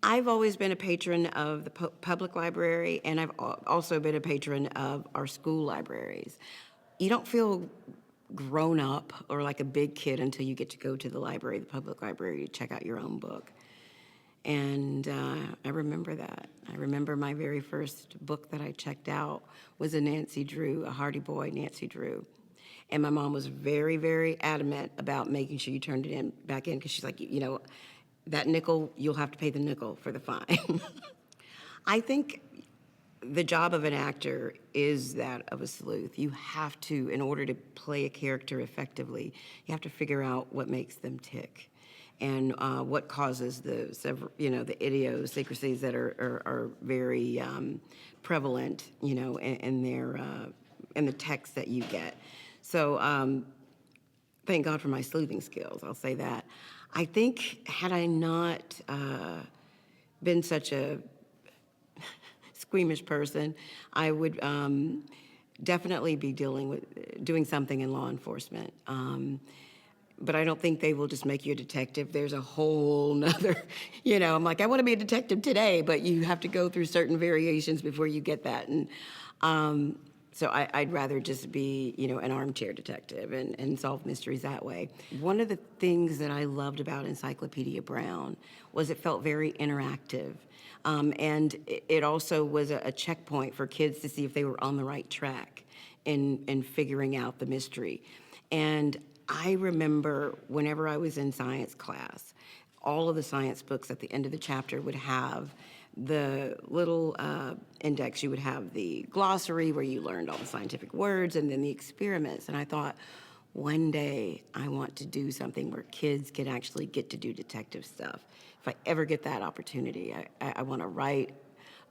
I've always been a patron of the public library, and I've also been a patron of our school libraries. You don't feel grown up or like a big kid until you get to go to the library, the public library, to check out your own book. And I remember that. I remember my very first book that I checked out was a Nancy Drew, a Hardy Boy Nancy Drew. And my mom was very, very adamant about making sure you turned it back in, because she's like, that nickel, you'll have to pay the nickel for the fine. I think the job of an actor is that of a sleuth. You have to, in order to play a character effectively, you have to figure out what makes them tick and what causes the the idiosyncrasies that are very prevalent, in the text that you get. So thank God for my sleuthing skills, I'll say that. I think had I not been such a squeamish person, I would definitely be doing something in law enforcement. But I don't think they will just make you a detective. There's a whole nother, I'm like, I want to be a detective today, but you have to go through certain variations before you get that. And so I'd rather just be, an armchair detective and solve mysteries that way. One of the things that I loved about Encyclopedia Brown was it felt very interactive. And it also was a checkpoint for kids to see if they were on the right track in figuring out the mystery. And I remember whenever I was in science class, all of the science books at the end of the chapter would have the little index. You would have the glossary where you learned all the scientific words, and then the experiments. And I thought, one day I want to do something where kids can actually get to do detective stuff. If I ever get that opportunity, I want to write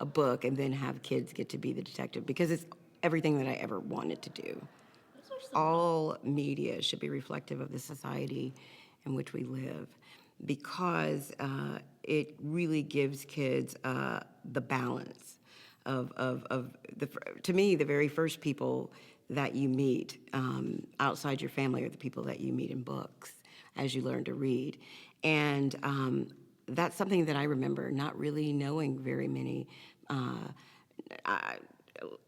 a book and then have kids get to be the detective, because it's everything that I ever wanted to do. All media should be reflective of the society in which we live, because it really gives kids the balance to me, the very first people that you meet outside your family are the people that you meet in books as you learn to read. And that's something that I remember not really knowing very many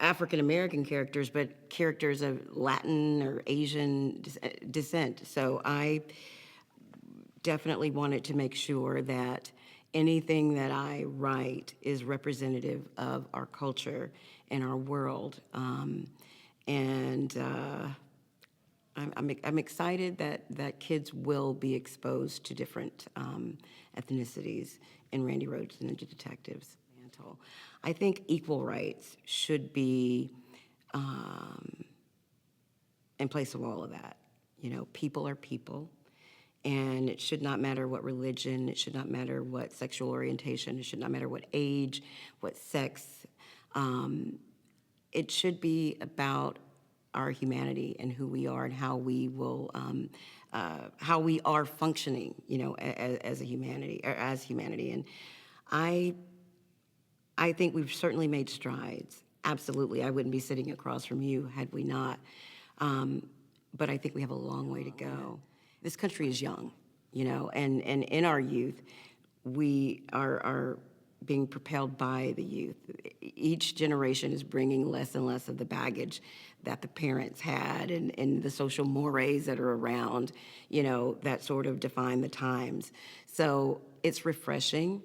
African-American characters, but characters of Latin or Asian descent. So I definitely wanted to make sure that anything that I write is representative of our culture and our world. I'm excited that kids will be exposed to different ethnicities in Randi Rhodes and Ninja Detectives. I think equal rights should be in place of all of that. People are people, and it should not matter what religion, it should not matter what sexual orientation, it should not matter what age, what sex. It should be about our humanity and who we are and how we will, how we are functioning, as a humanity, or as humanity. And I think we've certainly made strides. Absolutely, I wouldn't be sitting across from you had we not. But I think we have a long way to go. This country is young, and in our youth, we are being propelled by the youth. Each generation is bringing less and less of the baggage that the parents had and the social mores that are around, that sort of define the times. So it's refreshing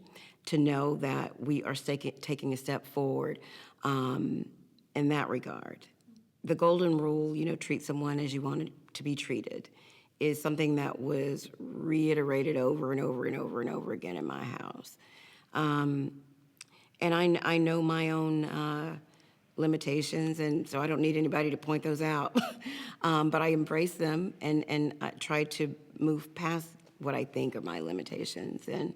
to know that we are taking a step forward in that regard. The golden rule, treat someone as you want to be treated, is something that was reiterated over and over and over and over again in my house. And I know my own limitations, and so I don't need anybody to point those out. But I embrace them and I try to move past what I think are my limitations. And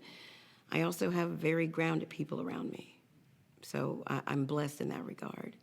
I also have very grounded people around me. So I'm blessed in that regard.